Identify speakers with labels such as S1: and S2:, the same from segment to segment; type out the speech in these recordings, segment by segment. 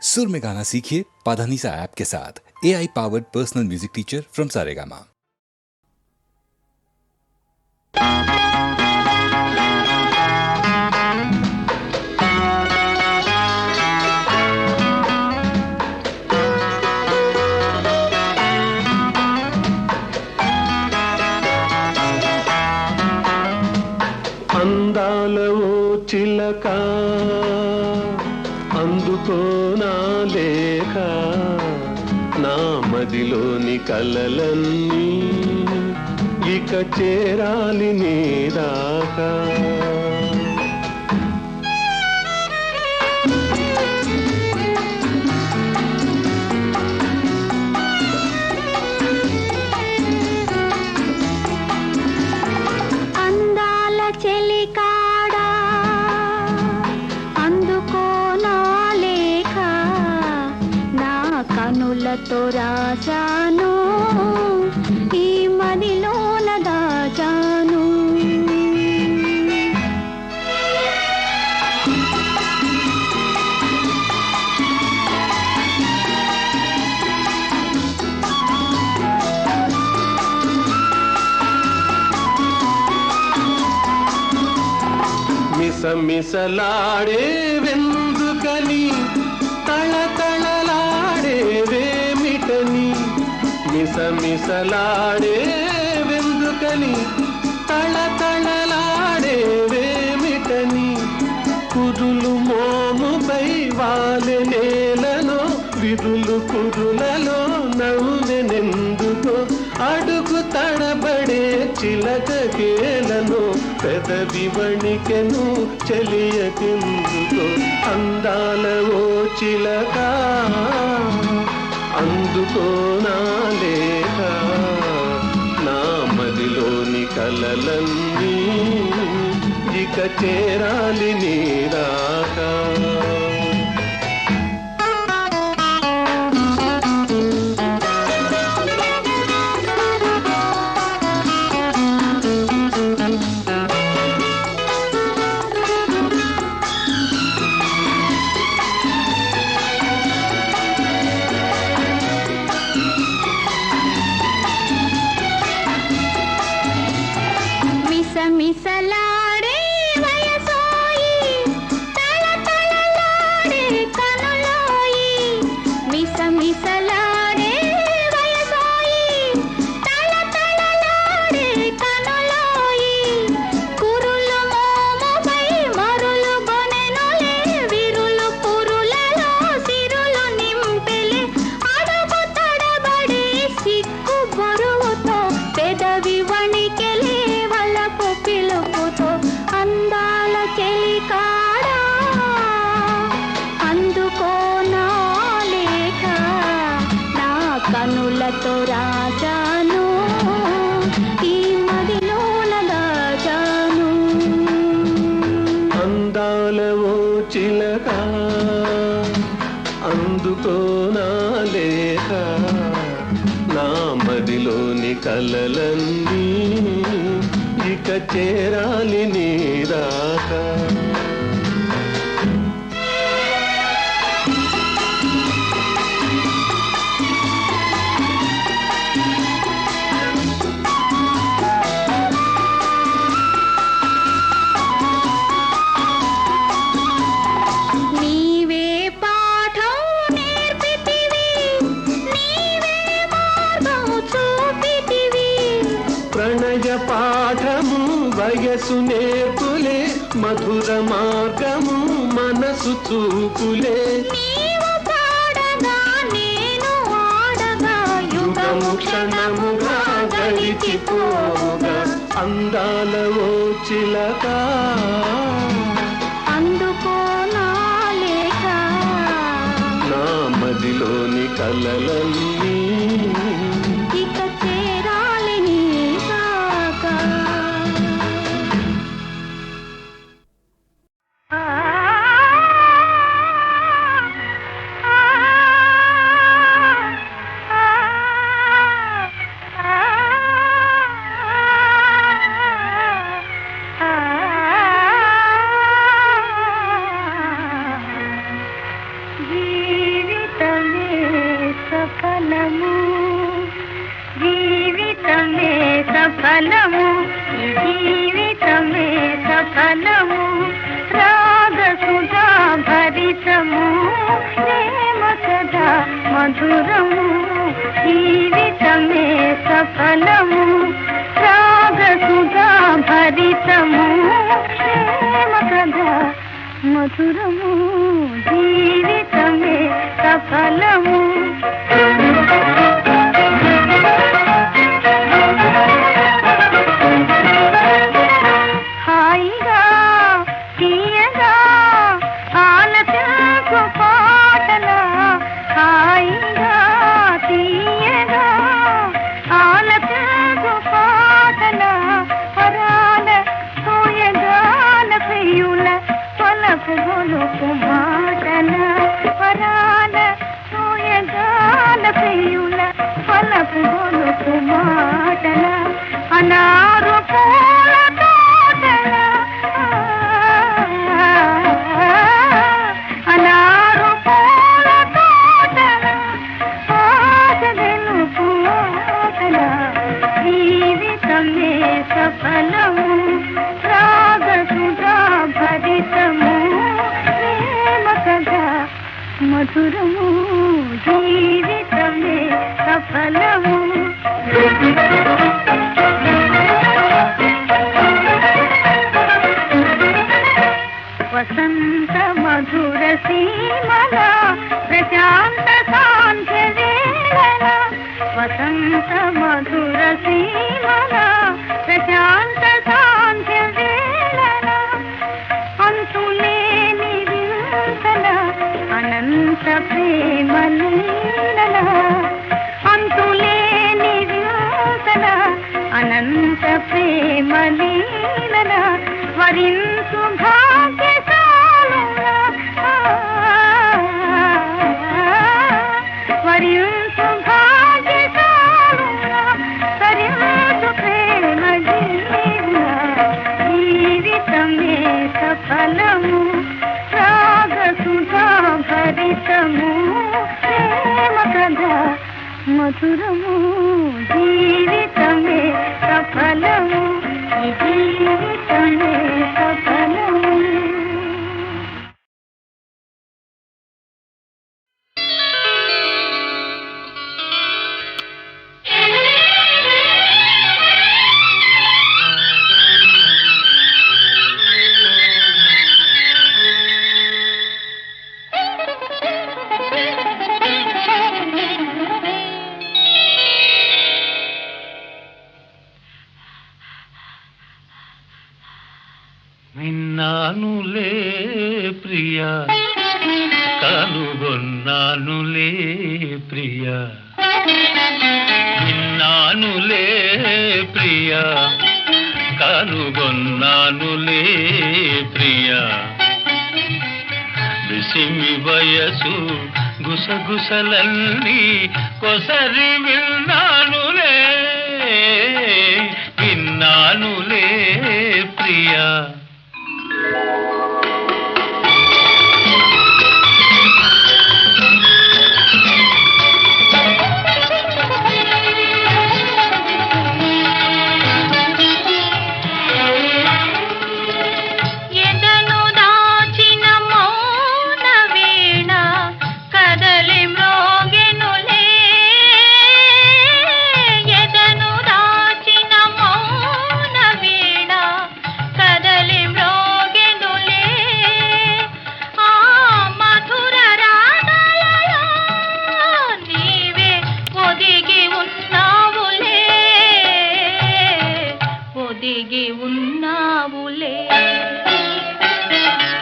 S1: सुर में गाना सीखिए पाधानीसा ऐप के साथ। AI powered personal music teacher from Saregama.
S2: అందాలవో చిలక అందుకో నా లేఖ, నా మదిలోని కలలన్నీ ఇక చేరాలి నీ దాకా.
S3: కనులతో రాజాను ఈ మదిలోన దాచాను.
S2: మిసమిసలాడే వెందుకని తళతళలాడేవేమిటని, మిసమిసలాడే వెందుకని తళతళలాడేవేమిటని, కురులు మోముపై వాలె నేలలో విరులు కురులలో నవ్వెనెందుకో, అడుగు తడబడే చిలకకేలను పెదవి వణికెను చెలియకెందుకో. అందాలవో చిలక అందుకో నా లేఖ, నా మదిలోని కలలన్నీ ఇక చేరాలి నీ దాకా.
S3: మిసమిసలాడే వయసోయి తళతళలాడే కనులోయి, మిసమిసలాడే వయసోయి తళతళలాడే కనులోయి, కురులు మోముపై మరులు గొనెనులే విరులు పురులలో సిరులు నింపెలే, అడుగు తడబడే సిక్కు బరువుతో పెదవి వణికెలే పిలుపుతో. అందాల చెలికాడా అందుకో నా లేఖ, నా కనులతో రాజాను ఈ మదిలోన దాచాను.
S2: అందాలవో చిలక అందుకో నా లేఖ, నా మదిలోని కలలన్నీ ఇక చేరాలి నీ దాకా.
S3: నీవే పాఠం నేర్పితివి, నీవే మార్గం చూపితివి,
S2: ప్రణయ పాఠము వయసు నేర్పులే, మధుర మార్గము మనసు చూపులే,
S3: నీవు పాడగా నేను ఆడగా యుగము
S2: క్షణముగా గడిచిపోగా. అందాలవో చిలక
S3: అందుకో నా లేఖ,
S2: నా మదిలోని కలలన్నీ
S3: ఇక చేరాలి నీ దాకా.
S4: जी
S3: సఫలము ఈ జీవితమే సఫలము రాగ సుధా భరితము ప్రేమ సదా మధురము జీవితమే సఫలము రాగ సుధా భరితము ప్రేమ సదా మధురము జీవితమే సఫలము హాయిగా తీయగా ఆలపించు పాటల హాయిగా తీయగా ఆలపించు పాటల పరాల తోయగాల ప్రియుల పలపు గొలుపు మాటల పరాల తోయగాల ప్రియుల పలపు గొలుపు మాటల అనారు పూల తోటల అనారు పూల తోటల ఆశ గెలుపు ఆటల జీవితమే సఫలము రాగ సుధా భరితము ప్రేమ కథా మధురము జీవితమే సఫలము వసంత మధుర సీమల ప్రశాంత సాంధ్య వేళల వసంత మధుర సీమల ప్రశాంత సాంధ్య వేళల అంతులేని వింతల అనంత ప్రేమ లీలల అంతులేని వింతల అనంత ప్రేమ లీలల వరించు భాగ్యశాలులా వరించు భాగ్యశాలులా తరించు ప్రేమ జీవులా జీవితమే సఫలము రాగ సుధా భరితము ప్రేమ కథా మధురము జీవితమే సఫలము ఈ జీవితమే సఫలము
S2: విన్నానులే ప్రియా కనుగొన్నానులే ప్రియా విన్నానులే ప్రియా కనుగొన్నానులే ప్రియా విసిమి వయసు గుసగుసలన్నీ కొసరి విన్నానులే విన్నానులే ప్రియా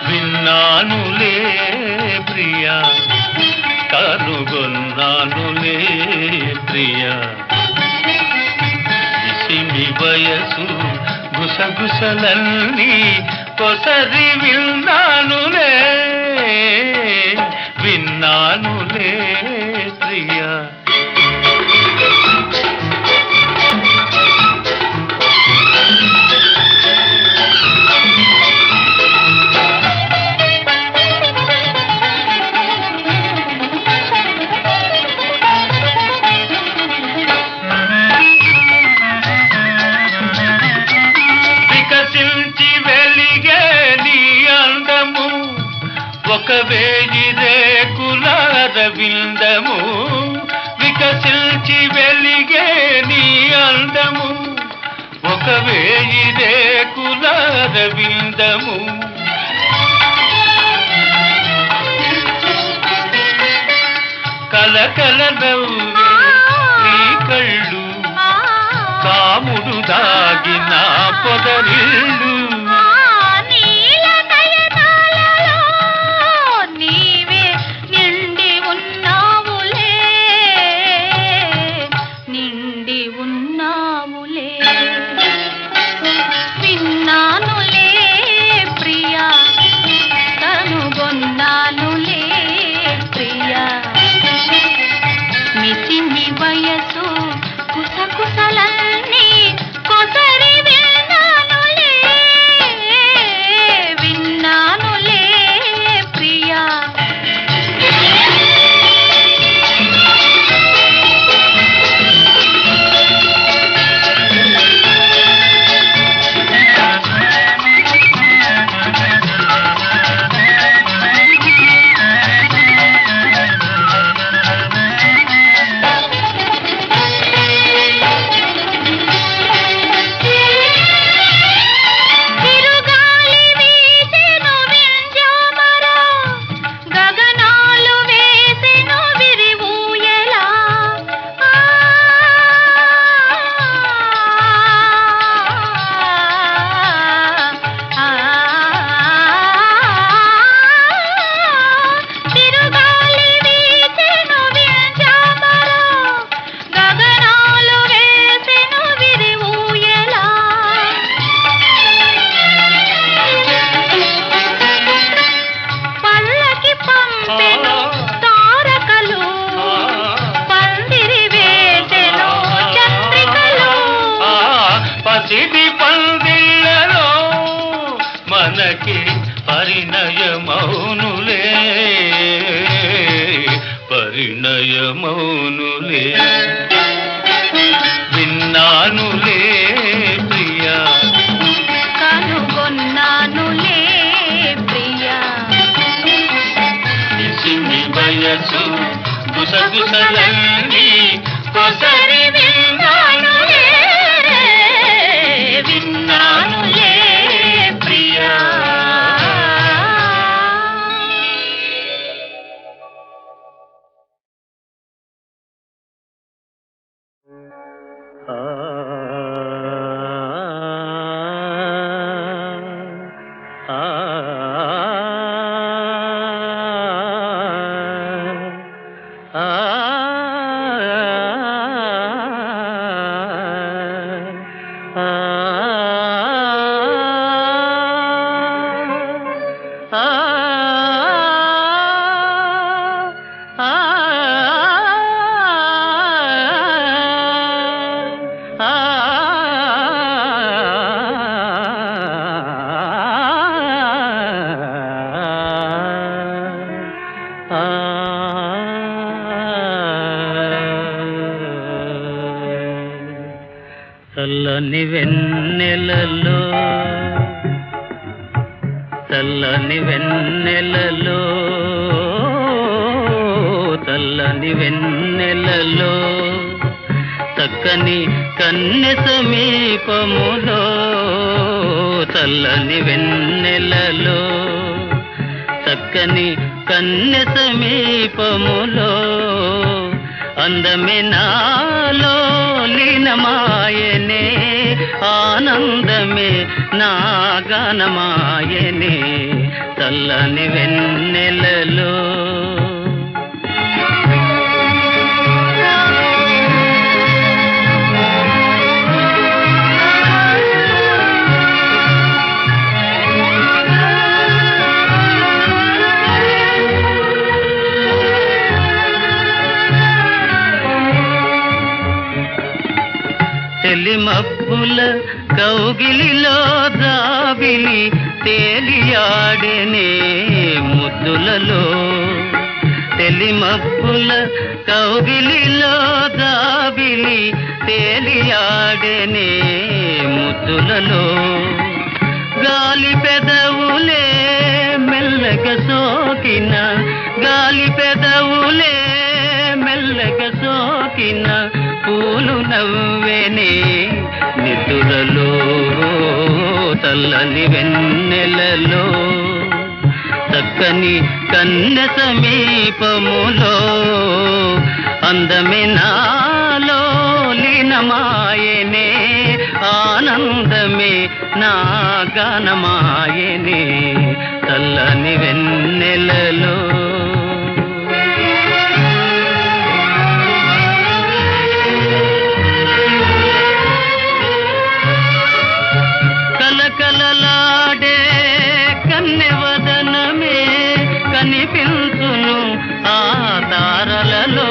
S2: విన్నానులే ప్రియా కనుగొన్నానులే ప్రియా విసిమి వయసు గుసగుసలన్నీ కొసరి విన్నానులే విన్నానులే ప్రియా ఒక వేయి రేకుల రవిందము వికసించి వెలిగే నీ అందము ఒక వేయి రేకుల రవిందము కలకల నవ్వే నీ కళ్ళు కాముడు దాగిన పొదరిల్లు పరిణయమౌనులే పరిణయమౌనులే విన్నానులే ప్రియా
S3: కనుగొన్నానులే ప్రియా
S2: నిసిమి వయసు గుసగుసలన్నీ కొసరి విన్నానులే విన్నానులే ప్రియా చల్లని వెన్నెలలో చల్లని వెన్నెలలో చల్లని వెన్నెలలో చక్కని కన్నె సమీపములో చల్లని వెన్నెలలో చక్కని కన్నె సమీపములో అందమే నాలో లీనమాయనే ఆనందమే నా గానమాయనే చల్లని వెన్నెలలో తెలిమబ్బుల కౌగిలిలో దాబిలి తేలియాడెనే ముద్దులలో తెలిమబ్బుల కౌగిలిలో దాబిలి తేలియాడెనే ముద్దులలో గాలి పెదవులే మెల్లగా సోకి తాకిన గాలి పెదవులే మెల్లగా సోకిన పూలు నవ్వెనే నిదురలో తల్లని వెన్నెలలో చక్కని కన్నె సమీపములో అందమే నాలో లీనమాయనే ఆనందమే నా గానమాయనే చల్లని వెన్నెలలో కలకలలాడే కన్నెవదనమే కనిపించును ఆ తారలలో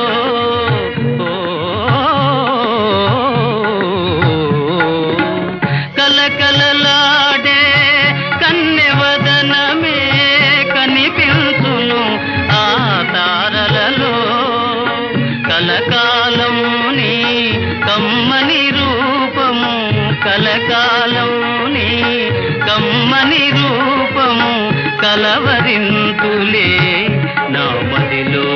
S2: కలకలలాడే కన్నెవదనమే కనిపించును ఆ తారలలో కలకాలముని కమ్మని రూపము కలకాలముని కమ్మని రూపము కలవరింతులే నా మదిలో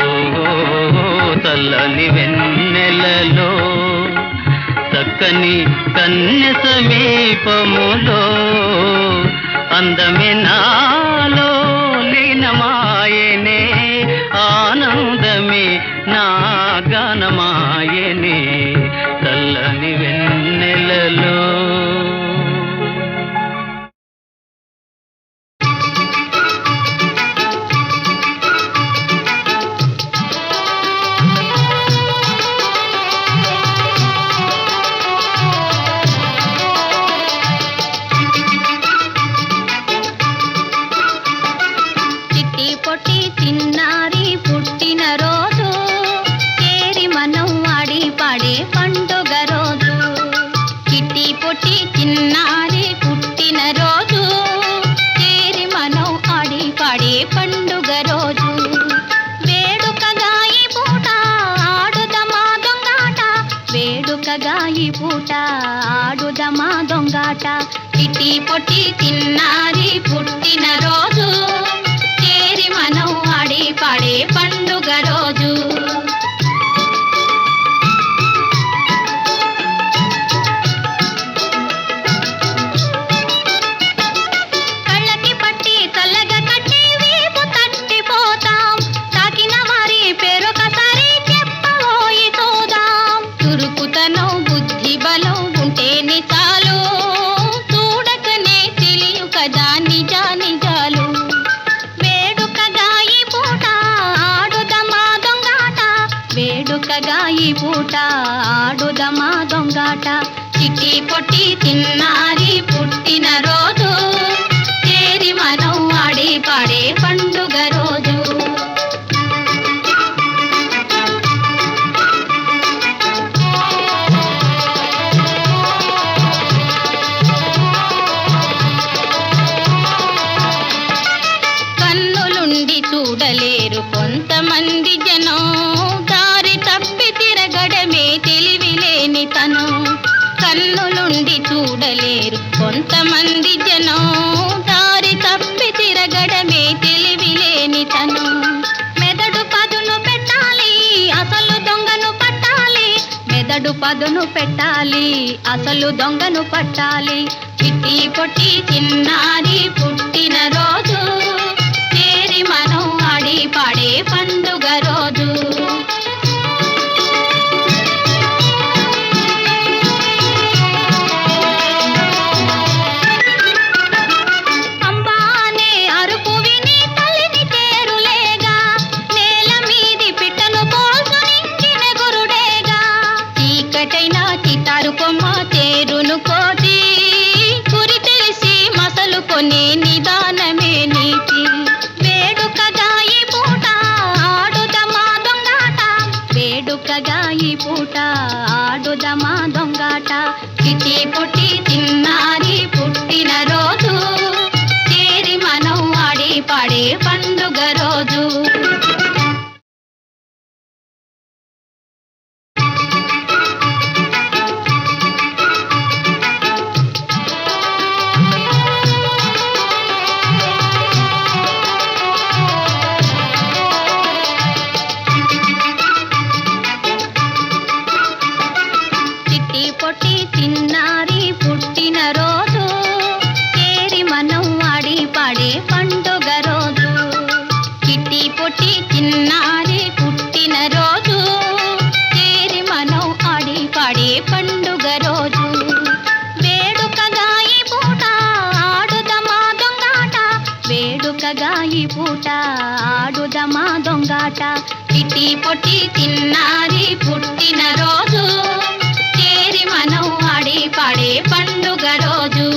S2: చల్లని వెన్నెలలో చక్కని కన్య సమీపములో అందమే నాలో లీనమాయనే ఆనందమే నా గానమాయనే చల్లని వెన్నెలలో
S3: ఆడుదమా దొంగాట చిట్టి పొట్టి చిన్నారి పుట్టిన రోజు చేరి మనం ఆడి పాడే పండుగ రోజు కళ్ళకి పట్టి చల్లగా కట్టి వీపు తట్టిపోతాం తాకిన వారి పేరొకసారి చెప్పబోయి చూదాం చురుకుతనం బుద్ధి బలం ఉంటేనే చాలు చూడకనే తెలియు కదా నిజా నిజాలు వేడుకగా ఈ పూట ఆడుదమా దొంగాట వేడుకగా ఈ పూట ఆడుదమా దొంగాట చిట్టి పొట్టి చిన్నారి పుట్టిన రోజు చేరి మనం ఆడి పాడే పండుగ రోజు చూడలేరు కొంతమంది జనం దారి తప్పి తిరగడమే తెలివిలేని తనం కన్నులుండి చూడలేరు కొంతమంది జనం దారి తప్పి తిరగడమే తెలివిలేని తనం మెదడు పదును పెట్టాలి అసలు దొంగను పట్టాలి మెదడు పదును పెట్టాలి అసలు దొంగను పట్టాలి చిట్టి పొట్టి చిన్నారి పుట్టిన రోజు చేరి మనం ఆడి పాడే పండుగ రోజు అంబానే అరుపు విని తల్లిని తేరులేగా నేల మీది పిట్టను పోల్చునించిన గురుడేగా చీకటైన చితారు కొమ్మ చేరును కోటి గురి తెలిసి మసలు కొనే నిదానమే నీతి వేడుకగా ఈ పూట ఆడుదమా దొంగాట వేడుకగా ఈ పూట ఆడుదమా దొంగాట చిట్టి పొట్టి చిన్నారి పుట్టిన రోజు చేరి మనం ఆడి పాడే పండుగ రోజు పొట్టి తిన్నారి పుట్టిన రోజు చేరి మనం ఆడి పాడే పండుగ రోజు.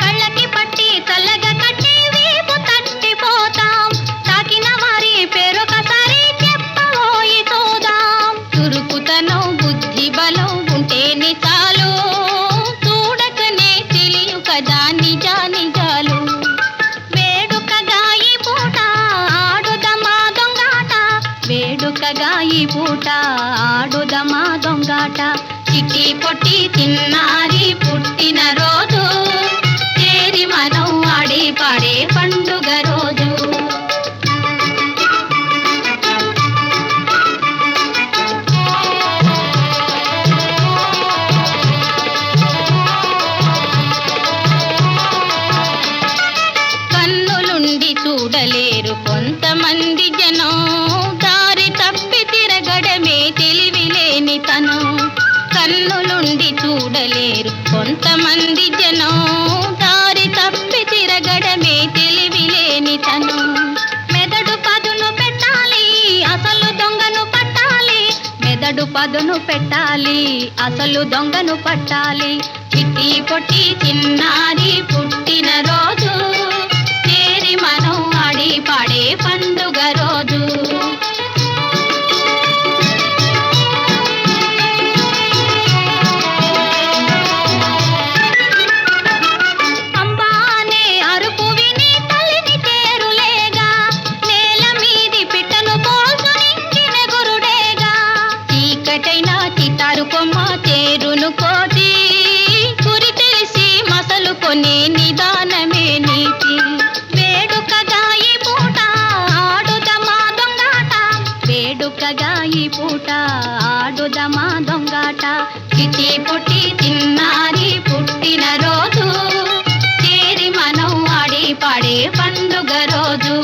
S3: కళ్ళకి పట్టి చల్లగా కట్టి వీపు తట్టిపోతాం, తాకిన వారి పేరొకసారి చెప్పబోయి చూదాం. చురుకుతనం బుద్ధి బలం ఉంటేనే చాలు, చూడకనే తెలియు కదా నిజాలు. వేడుకగా ఈ పూట ఆడుదమా దొంగాట, వేడుకగా ఈ పూట ఆడుదమా దొంగాట. చిట్టి పొట్టి తిన్నారి పుట్టిన రోజు చేరి మనం ఆడి పాడే పండుగ రోజు. కన్నులుండి చూడలేరు కొంతమంది జనం, దారి తప్పి తిరగడమే తెలివిలేని తనం. కన్నులుండి చూడలేరు కొంతమంది జనం, దారి తప్పి తిరగడమే తెలివిలేని తనం. మెదడు పదును పెట్టాలి అసలు దొంగను పట్టాలి, మెదడు పదును పెట్టాలి అసలు దొంగను పట్టాలి. చిట్టి పొట్టి చిన్నారి పుట్టిన రోజు చేరి మనం ఆడి పాడే పండుగ రోజు. అంబానే అరుపు విని తల్లిని చేరులేగా, నేల మీది పిట్టను పోల్చునించిన గురుడేగా. చీకటైన చితారు కొమ్మ చేరును కోటి, గురి తెలిసి మసలు కొనే నిదానమే నీతి. వేడుకగా ఈ పూట ఆడుదమా దొంగాట, వేడుకగా ఈ పూట ఆడుదమా దొంగాట. చిట్టి పొట్టి తిన్నారి పుట్టిన రోజు చేరి మనం ఆడి పాడే పండుగ రోజు.